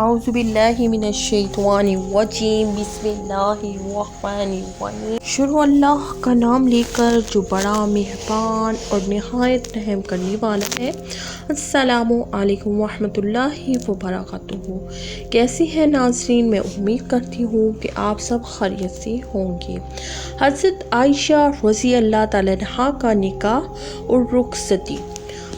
اعوذ باللہ من الشیطان الرجیم بسم اللہ الرحمن الرحیم۔ شروع اللہ کا نام لے کر جو بڑا مہربان اور نہایت رحم کرنے والا ہے۔ السلام علیکم ورحمۃ اللہ وبرکاتہ۔ کیسے ہیں ناظرین؟ میں امید کرتی ہوں کہ آپ سب خیریت سے ہوں گے۔ حضرت عائشہ رضی اللہ تعالیٰ عنہا کا نکاح اور رخصتی۔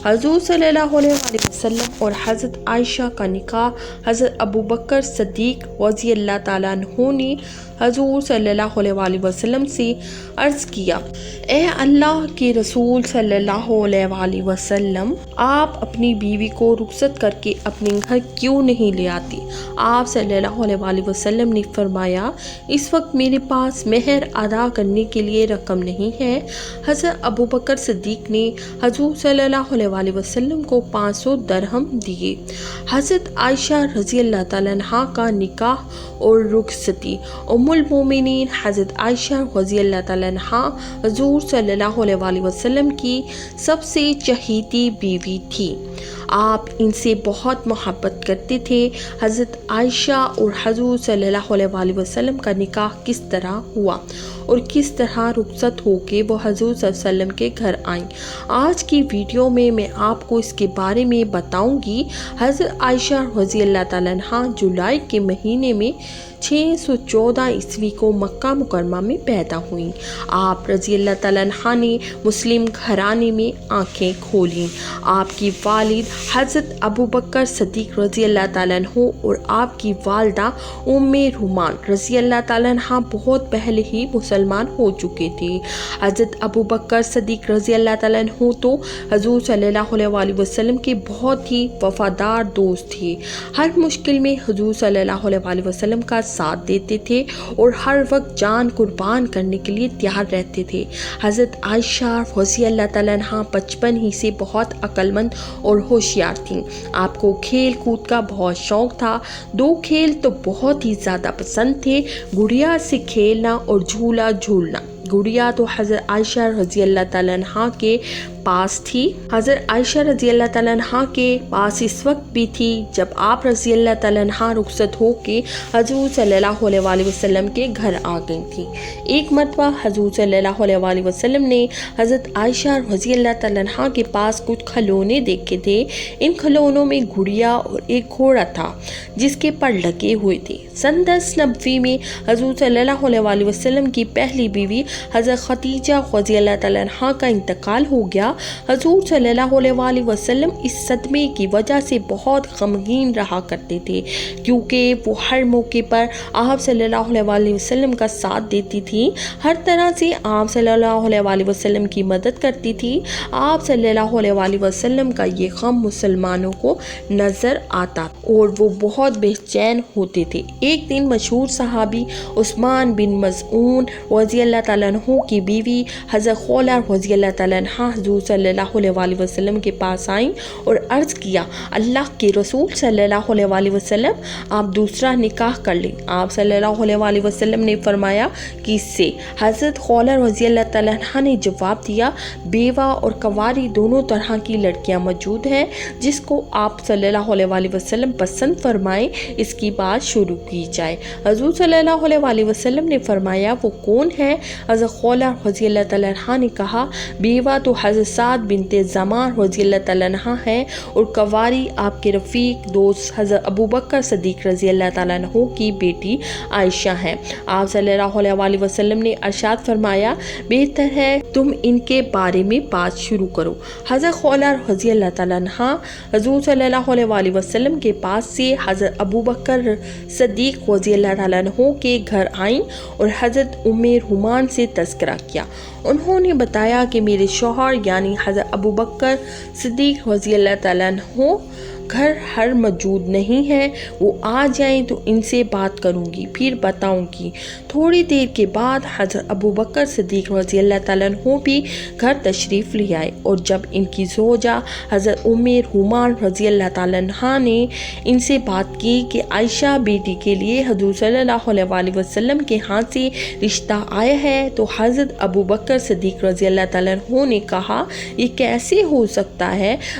حضور صلی اللہ علیہ وسلم اور حضرت عائشہ کا نکاح حضرت ابوبکر صدیق رضی اللہ تعالیٰ عنہ نے حضور صلی اللہ علیہ وسلم سے عرض کیا، اے اللہ کے رسول صلی اللہ علیہ وسلم، آپ اپنی بیوی کو رخصت کر کے اپنے گھر کیوں نہیں لے آتے؟ آپ صلی اللہ علیہ وسلم نے فرمایا، اس وقت میرے پاس مہر ادا کرنے کے لیے رقم نہیں ہے۔ حضرت ابوبکر صدیق نے حضور صلی اللہ علیہ وسلم کو 500 درہم دیے۔ حضرت عائشہ رضی اللہ تعالیٰ عنہا کا نکاح اور رخصتی۔ ام المومنین حضرت عائشہ رضی اللہ تعالیٰ عنہا حضور صلی اللہ علیہ وسلم کی سب سے چہیتی بیوی تھی۔ آپ ان سے بہت محبت کرتے تھے۔ حضرت عائشہ اور حضور صلی اللہ علیہ وسلم کا نکاح کس طرح ہوا اور کس طرح رخصت ہو کے وہ حضور صلی اللہ علیہ وسلم کے گھر آئیں، آج کی ویڈیو میں آپ کو اس کے بارے میں بتاؤں گی۔ حضرت عائشہ رضی اللہ تعالیٰ عنہا جولائی کے مہینے میں 614 عیسوی کو مکہ مکرمہ میں پیدا ہوئیں۔ آپ رضی اللہ تعالیٰ عنہ نے مسلم گھرانے میں آنکھیں کھولیں۔ آپ کی والد حضرت ابوبکر صدیق رضی اللہ تعالیٰ عنہ اور آپ کی والدہ ام رومان رضی اللہ تعالیٰ عنہ بہت پہلے ہی مسلمان ہو چکے تھے۔ حضرت ابوبکر صدیق رضی اللہ تعالیٰ عنہ تو حضور صلی اللہ علیہ وسلم کے بہت ہی وفادار دوست تھے۔ ہر مشکل میں حضور صلی اللہ علیہ وسلم کا ساتھ دیتے تھے اور ہر وقت جان قربان کرنے کے لیے تیار رہتے تھے۔ حضرت عائشہ رضی اللہ تعالیٰ عنہ بچپن ہی سے بہت عقل مند اور ہوشیار تھیں۔ آپ کو کھیل کود کا بہت شوق تھا۔ 2 کھیل تو بہت ہی زیادہ پسند تھے، گڑیا سے کھیلنا اور جھولا جھولنا۔ گڑیا تو حضرت عائشہ رضی اللہ تعالیٰ عنہ کے پاس تھی۔ حضرت عائشہ رضی اللہ تعالیٰ عنہ کے پاس اس وقت بھی تھی جب آپ رضی اللہ تعالیٰ عنہ رخصت ہو کے حضور صلی اللہ علیہ وسلم کے گھر آ گئی تھی۔ ایک مرتبہ حضور صلی اللہ علیہ وسلم نے حضرت عائشہ رضی اللہ تعالیٰ عنہ کے پاس کچھ کھلونے دیکھے تھے۔ ان کھلونوں میں گڑیا اور ایک گھوڑا تھا جس کے پر لگے ہوئے تھے۔ سن 10 نبوی میں حضور صلی اللہ علیہ وسلم کی پہلی بیوی حضرت خدیجہ رضی اللہ تعالیٰ عنہ کا انتقال ہو گیا۔ حضور صلی اللہ علیہ وسلم اس صدمے کی وجہ سے بہت غمگین رہا کرتے تھے، کیونکہ وہ ہر موقع پر آپ صلی اللہ علیہ وسلم کا ساتھ دیتی تھی، ہر طرح سے آپ صلی اللہ علیہ وسلم کی مدد کرتی تھی۔ آپ صلی اللہ علیہ وسلم کا یہ غم مسلمانوں کو نظر آتا اور وہ بہت بے چین ہوتے تھے۔ ایک دن مشہور صحابی عثمان بن مظعون رضی اللہ تعالیٰ عنہ کی بیوی حضرت خولہ رضی اللہ تعالیٰ عنہ حضور صلی اللہ علیہ وسلم کے پاس آئیں اور عرض کیا، اللہ کے رسول صلی اللہ علیہ وسلم، آپ دوسرا نکاح کر لیں۔ آپ صلی اللہ علیہ وسلم نے فرمایا، کس سے؟ حضرت خولہ رضی اللہ تعالیٰ عنہ نے جواب دیا، بیوہ اور کنواری دونوں طرح کی لڑکیاں موجود ہیں، جس کو آپ صلی اللہ علیہ وسلم پسند فرمائیں اس کی بات شروع کی جائے۔ حضور صلی اللہ علیہ وسلم نے فرمایا، وہ کون ہے؟ حضرت خولہ رضی اللہ تعالیٰ عنہ نے کہا، بیوہ تو حضرت سعد بنت زماں رضی اللہ تعالیٰ عنہ ہے اور کنواری آپ کے رفیق دوست حضرت ابوبکر صدیق رضی اللہ تعالیٰ عنہ کی بیٹی عائشہ ہیں۔ آپ صلی اللہ علیہ وسلم نے ارشاد فرمایا، بہتر ہے تم ان کے بارے میں بات شروع کرو۔ حضرت خولہ رضی اللہ تعالیٰ عنہ حضور صلی اللہ علیہ وسلم کے پاس سے حضرت ابوبکر صدیق رضی اللہ تعالیٰ عنہ کے گھر آئیں اور حضرت ام رومان سے تذکرہ کیا۔ انہوں نے بتایا کہ میرے شوہر یعنی حضرت ابوبکر صدیق رضی اللہ تعالیٰ عنہ گھر موجود نہیں ہے، وہ آ جائیں تو ان سے بات کروں گی، پھر بتاؤں گی۔ تھوڑی دیر کے بعد حضرت ابوبکر صدیق رضی اللہ تعالیٰ عنہ بھی گھر تشریف لے آئے، اور جب ان کی زوجہ حضرت ام رومان رضی اللہ تعالیٰ عنہ نے ان سے بات کی کہ عائشہ بیٹی کے لیے حضور صلی اللہ علیہ وسلم کے ہاتھ سے رشتہ آیا ہے، تو حضرت ابوبکر صدیق رضی اللہ تعالیٰ عنہ نے کہا، یہ کیسے ہو سکتا ہے؟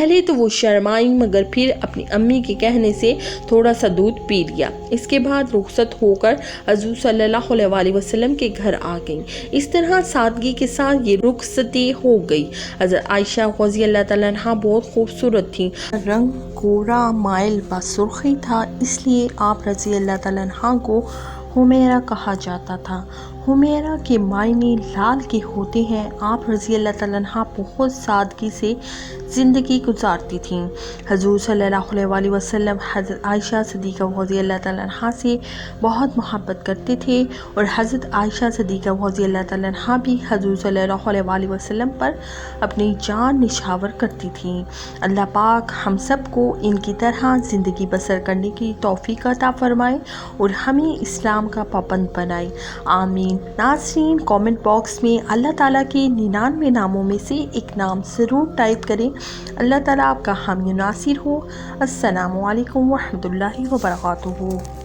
پہلے تو وہ شرمائی مگر پھر اپنی امی کے کہنے سے تھوڑا سا دودھ پی لیا۔ اس کے بعد رخصت ہو کر حضور صلی اللہ علیہ وسلم کے گھر آ گئیں۔ اس طرح سادگی کے ساتھ یہ رخصتی ہو گئی۔ حضرت عائشہ رضی اللہ تعالیٰ عنہ بہت خوبصورت تھیں۔ رنگ گورا مائل با سرخی تھا، اس لیے آپ رضی اللہ تعالیٰ عنہ کو حمیرہ کہا جاتا تھا۔ حمیرہ کے معنی لال کے ہوتے ہیں۔ آپ رضی اللہ تعالیٰ عنہ بہت سادگی سے زندگی گزارتی تھیں۔ حضور صلی اللہ علیہ وسلم حضرت عائشہ صدیقہ رضی اللہ تعالیٰ عنہ سے بہت محبت کرتے تھے اور حضرت عائشہ صدیقہ رضی اللہ تعالیٰ عنہ بھی حضور صلی اللہ علیہ وسلم پر اپنی جان نچھاور کرتی تھیں۔ اللہ پاک ہم سب کو ان کی طرح زندگی بسر کرنے کی توفیق عطا فرمائے اور ہمیں اسلام کا پابند بنائے، آمین۔ ناظرین، کامنٹ باکس میں اللہ تعالیٰ کے 99 ناموں میں سے ایک نام ضرور ٹائپ کریں۔ اللہ تعالیٰ آپ کا حامی و ناصر ہو۔ السلام علیکم ورحمۃ اللہ وبرکاتہ۔